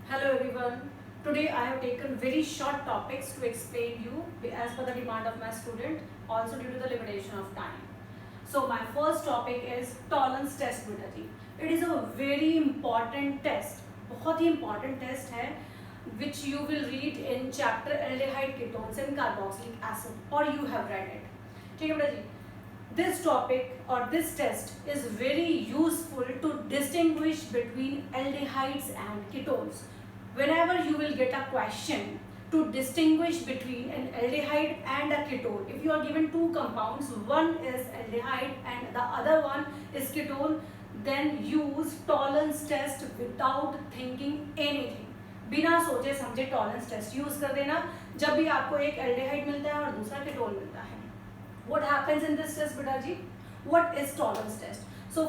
Hello everyone. Today I have taken very short topics to explain you as per the demand of my student, also due to the limitation of time. So my first topic is tolerance test beta ji. It is a very important test, बहुत ही important test है, which you will read in chapter aldehyde ketones and carboxylic acid, or you have read it. ठीक है बेटा जी. This topic or this test is very useful to distinguish between aldehydes and ketones. Whenever you will get a question to distinguish between an aldehyde and a ketone, if you are given two compounds, one is aldehyde and the other one is ketone, then use tolerance test without thinking anything. बिना सोचे समझे tolerance test use कर देना जब भी आपको एक aldehyde मिलता है और दूसरा केटोन मिलता है. What happens in this test, beta ji? What is tolerance test? So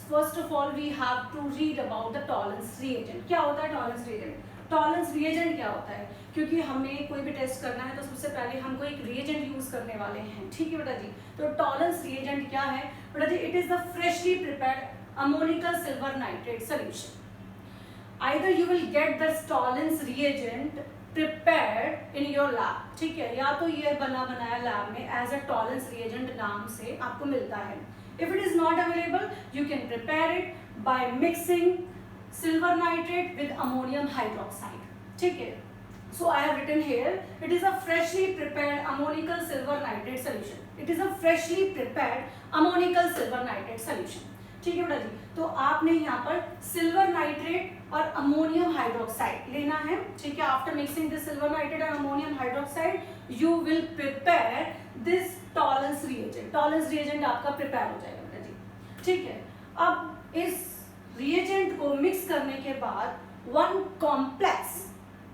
first of all we have to read about the tolerance reagent. क्या होता है tolerance reagent? Tolerance reagent क्या होता है? क्योंकि हमें कोई भी टेस्ट करना है तो सबसे पहले हमको एक reagent यूज करने वाले हैं. ठीक है बेटा जी. तो tolerance reagent क्या है बेटा जी? It is the freshly prepared ammonical silver nitrate solution. Either you will get the tolerance reagent prepared in your lab. ठीक है, या तो ये बना बनाया लैब में as a tolerance reagent नाम से आपको मिलता है. If it is not available, you can prepare it by mixing silver nitrate with ammonium hydroxide. ठीक है. So I have written here, it is a freshly prepared ammonical silver nitrate solution. It is a freshly prepared ammonical silver nitrate solution. ठीक है बेटा जी. तो आपने यहाँ पर silver nitrate और अमोनियम हाइड्रोक्साइड लेना है. ठीक है. After mixing this silver nitrate और ammonium hydroxide you will prepare this Tollens reagent. Tollens reagent आपका प्रिपेयर हो जाएगा बेटा जी. ठीक है. अब इस रिएजेंट को मिक्स करने के बाद one complex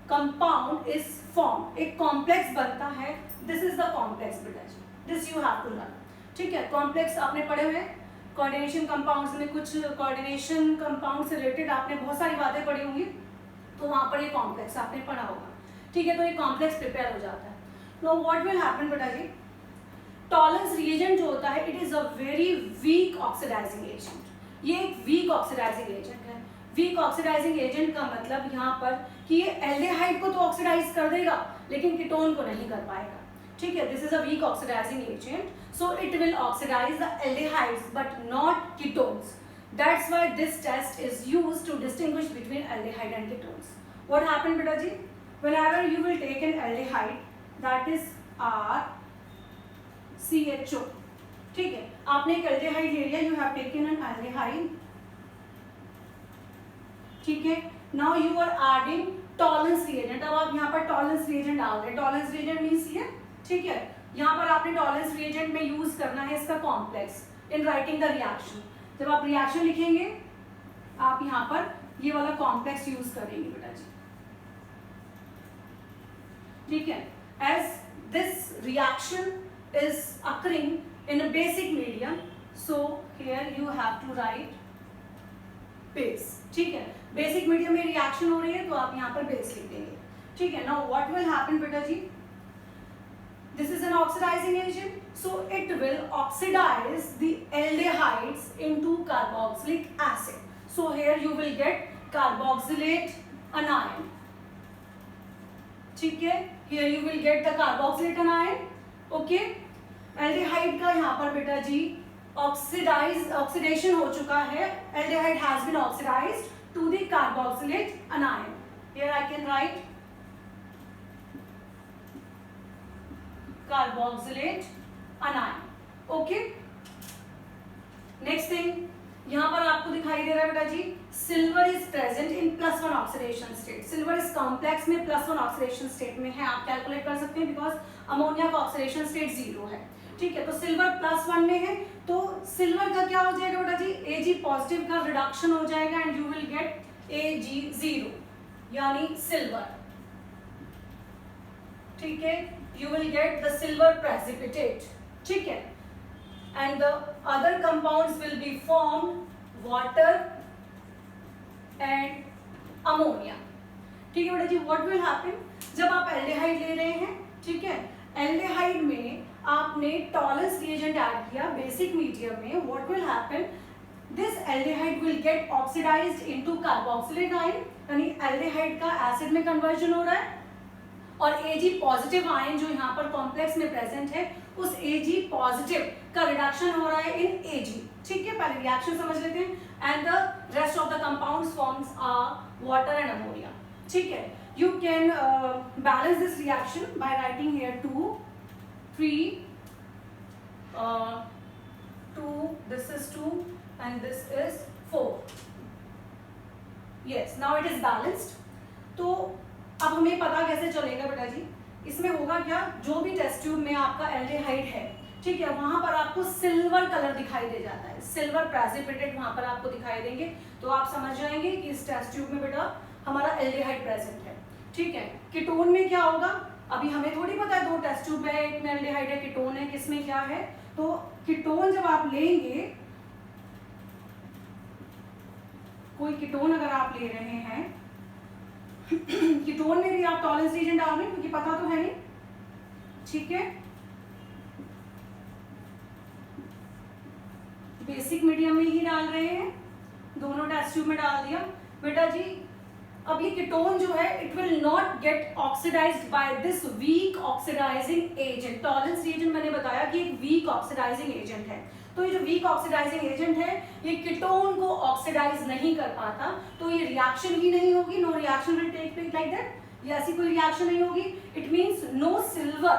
compound is form. एक कॉम्प्लेक्स बनता है. दिस इज द कॉम्प्लेक्स बेटा जी. This you have to learn. ठीक है. कॉम्प्लेक्स आपने पढ़े हुए कोऑर्डिनेशन कंपाउंड्स में, कुछ कोऑर्डिनेशन कंपाउंड से रिलेटेड आपने बहुत सारी बातें पढ़ी होंगी, तो वहां पर ये कॉम्प्लेक्स आपने पढ़ा होगा. ठीक है. तो ये कॉम्प्लेक्स प्रिपेयर हो जाता है. नो व्हाट विल हैपन बेटा जी? टॉलरेंस रिएजेंट जो होता है it is a very weak oxidising agent. ये एक वीक ऑक्सीडाइजिंग एजेंट है. वीक ऑक्सीडाइजिंग एजेंट का मतलब यहाँ पर कि ये एल्डिहाइड को तो ऑक्सीडाइज कर देगा लेकिन कीटोन को नहीं कर पाएगा. ठीक है. This is a weak oxidising agent, so it will oxidize the aldehydes but not ketones. That's why this test is used to distinguish between aldehyde and ketones. What happened beta ji? Whenever you will take an aldehyde, that is RCHO. ठीक है. आपने एक aldehyde ले लिया, you have taken an aldehyde. ठीक है. Now you are adding tolerance reagent. अब आप यहाँ पर tolerance reagent डाल रहे हैं. Tolerance reagent means ये. ठीक है. यहाँ पर आपने टॉलरेंस रिएजेंट में यूज करना है इसका complex in writing the reaction. जब आप रिएक्शन लिखेंगे आप यहाँ पर ये वाला कॉम्प्लेक्स यूज करेंगे बेटा जी. ठीक है. As this reaction is occurring in a basic medium, so here you have to write base. ठीक है. बेसिक मीडियम में रिएक्शन हो रही है तो आप यहाँ पर बेस लिख देंगे. ठीक है. नाउ व्हाट विल हैपन बेटा जी? This is an oxidizing agent, so it will oxidize the aldehydes into carboxylic acid. So here you will get carboxylate anion. ठीक है. Here you will get the carboxylate anion. Okay. aldehyde का यहाँ पर बेटा जी oxidation हो चुका है. aldehyde has been oxidized to the carboxylate anion. Here I can write carboxylate anion. Okay. Next thing, यहाँ पर आपको दिखाई दे रहा है बेटा जी silver is present in +1 oxidation state. Silver इस कॉम्प्लेक्स में +1 ऑक्सीडेशन स्टेट में है. आप कैलकुलेट कर सकते हैं बिकॉज अमोनिया का ऑक्सीडेशन स्टेट 0 है. ठीक है. तो सिल्वर +1 में है तो सिल्वर का क्या हो जाएगा बेटा जी? Ag पॉजिटिव का रिडक्शन हो जाएगा and you will get Ag0 यानी सिल्वर. ठीक है. You will get the silver precipitate. ठीक है. And the other compounds will be formed water and ammonia. ठीक है बेटा जी. What will happen? जब आप एल्डिहाइड ले रहे हैं, ठीक है, एल्डिहाइड में आपने टॉलरेंस रिएजेंट ऐड किया बेसिक मीडियम में. What will happen? This aldehyde will get oxidized into carboxylate ion यानी एल्डिहाइड का एसिड में कन्वर्जन हो रहा है और Ag पॉजिटिव आयन जो यहाँ पर कॉम्प्लेक्स में प्रेजेंट है उस Ag पॉजिटिव का रिडक्शन हो रहा है इन Ag। ठीक है, पहले रिएक्शन समझ लेते हैं। And the rest of the compounds forms are water and ammonia. ठीक है, you can balance this reaction by writing here 2 3 2, this is 2 and this is 4. yes, now it is balanced। तो अब हमें पता कैसे चलेगा बेटा जी, इसमें होगा क्या, जो भी टेस्ट ट्यूब में आपका एल्डिहाइड है, ठीक है, वहां पर आपको सिल्वर कलर दिखाई दे जाता है, सिल्वर प्रेसिपिटेट वहां पर आपको दिखाई देंगे, तो आप समझ जाएंगे कि इस टेस्ट ट्यूब में बेटा हमारा एल्डिहाइड प्रेजेंट है। ठीक है, कीटोन में क्या होगा, अभी हमें थोड़ी पता है, दो टेस्ट ट्यूब है, एक में एल्डिहाइड है, कीटोन है, किसमें क्या है। तो कीटोन जब आप लेंगे, कोई कीटोन अगर आप ले रहे हैं कीटोन में भी आप टॉलरेंस रीजन डाल रहे हैं, क्योंकि पता तो है नहीं। ठीक है, बेसिक मीडियम में ही डाल रहे हैं, दोनों टेस्ट ट्यूब में डाल दिया बेटा जी। अब ये कीटोन जो है it will not get oxidised by this weak oxidising agent. Tollens reagent मैंने बताया कि एक वीक ऑक्सीडाइजिंग एजेंट है, तो ये जो वीक ऑक्सीडाइजिंग एजेंट है ये कीटोन को ऑक्सीडाइज नहीं कर पाता, तो ये रिएक्शन ही नहीं होगी, no reaction will take place like that, ये ऐसी कोई रिएक्शन नहीं होगी। It means no silver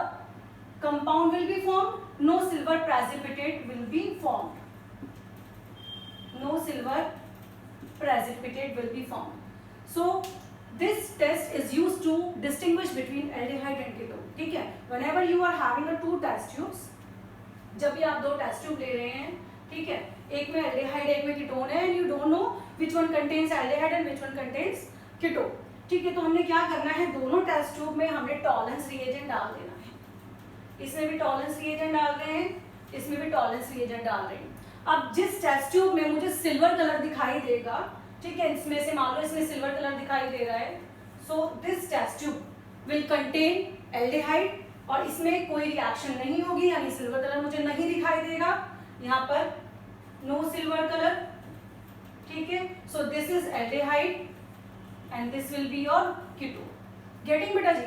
compound will be formed, no silver precipitate will be formed, no silver precipitate will be formed. So this test is used to distinguish between aldehyde and ketone. ठीक है, whenever you are having a two test tubes, जब भी आप दो test tube ले रहे हैं, ठीक है, एक में एल्डिहाइड एक में कीटोन है, and you don't know which one contains aldehyde and which one contains ketone। ठीक है, तो हमने क्या करना है, दोनों टेस्ट ट्यूब में हमने टॉलरेंस रिएजेंट डाल देना है। इसमें भी टॉलरेंस रिएजेंट डाल रहे हैं, इसमें भी टॉलरेंस रिएजेंट डाल रहे हैं। अब जिस टेस्ट ट्यूब में मुझे सिल्वर कलर दिखाई देगा, ठीक है, इसमें से मान लो इसमें सिल्वर कलर दिखाई दे रहा है, so this test tube will contain aldehyde और इसमें कोई रिएक्शन नहीं होगी, यानी सिल्वर कलर मुझे नहीं दिखाई देगा, यहाँ पर नो सिल्वर कलर। ठीक है, so this is aldehyde and this will be your ketone. Getting बेटा जी?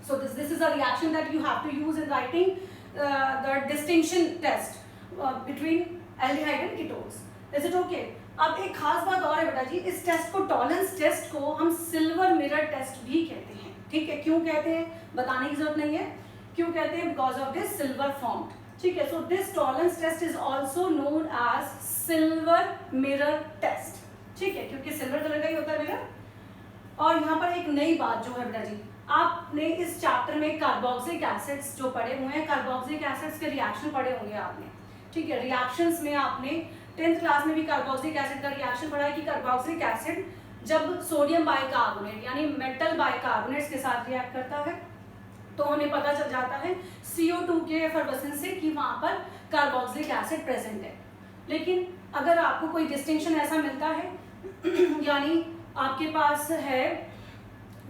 So this is a reaction that you have to use in writing the distinction test between aldehyde and ketones. Is it okay? अब एक खास बात और है बेटा जी, इस टेस्ट को, टॉलरेंस टेस्ट को हम सिल्वर मिरर टेस्ट भी कहते हैं। ठीक है, क्यों कहते हैं बताने की जरूरत नहीं है, क्यों कहते हैं, because of this silver formed. ठीक है, so this Tollens test is also known as silver mirror test. ठीक है, क्योंकि सिल्वर कलर का ही होता है मिरर। और यहाँ पर एक नई बात जो है बेटा जी, आपने इस चैप्टर में कार्बोक्सिलिक एसिड्स जो पढ़े हुए हैं, कार्बोक्सिलिक एसिड्स के रिएक्शन पढ़े होंगे आपने। ठीक है, रिएक्शंस में आपने 10th क्लास में भी कार्बोक्सिलिक एसिड का रिएक्शन पढ़ा है कि कार्बोक्सिलिक एसिड जब सोडियम बाइकार्बोनेट यानी मेटल बाइकार्बोनेट्स के साथ रिएक्ट करता है तो हमें पता चल जाता है CO2 के एफरवेसेंस से कि वहां पर कार्बोक्सिलिक एसिड प्रेजेंट है। लेकिन अगर आपको कोई डिस्टिंक्शन ऐसा मिलता है यानी आपके पास है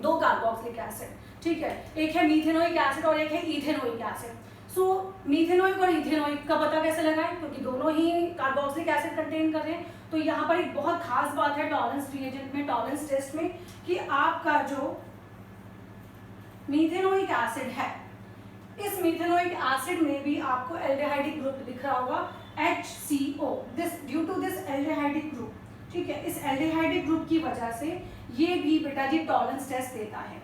दो कार्बोक्सिलिक एसिड, ठीक है, एक है मीथेनोइक एसिड और एक है इथेनोइक एसिड। सो मीथेनोइक और इथेनोइक का पता कैसे लगाएं, क्योंकि दोनों ही कार्बोक्सिलिक एसिड कंटेन कर रहे हैं। तो यहाँ पर एक बहुत खास बात है टॉलरेंस रिएजेंट में, टॉलरेंस टेस्ट में, कि आपका जो मीथेनोइक एसिड है, इस मीथेनोइक एसिड में भी आपको एल्डिहाइडिक ग्रुप दिख रहा होगा HCO, this due to this aldehydic group. ठीक है, इस एल्डिहाइडिक ग्रुप की वजह से ये भी बेटा जी टॉलरेंस टेस्ट देता है।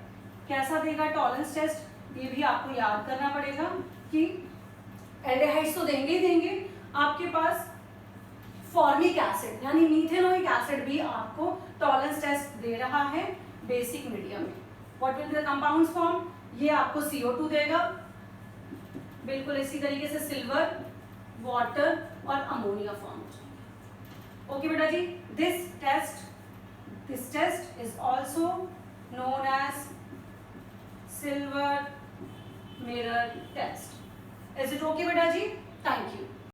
कैसा देगा टॉलरेंस टेस्ट, ये भी आपको याद करना पड़ेगा कि एल्डिहाइड्स तो देंगे ही देंगे, आपके पास फॉर्मिक एसिड यानी मीथेनोइक एसिड भी आपको टॉलरेंस टेस्ट दे रहा है बेसिक मीडियम में। What will the compounds form, ये आपको CO2 देगा, बिल्कुल इसी तरीके से सिल्वर, वाटर और अमोनिया फॉर्म हो जाएंगे। ओके बेटा जी, this test is also known as silver mirror test. Is it okay beta ji? Thank you.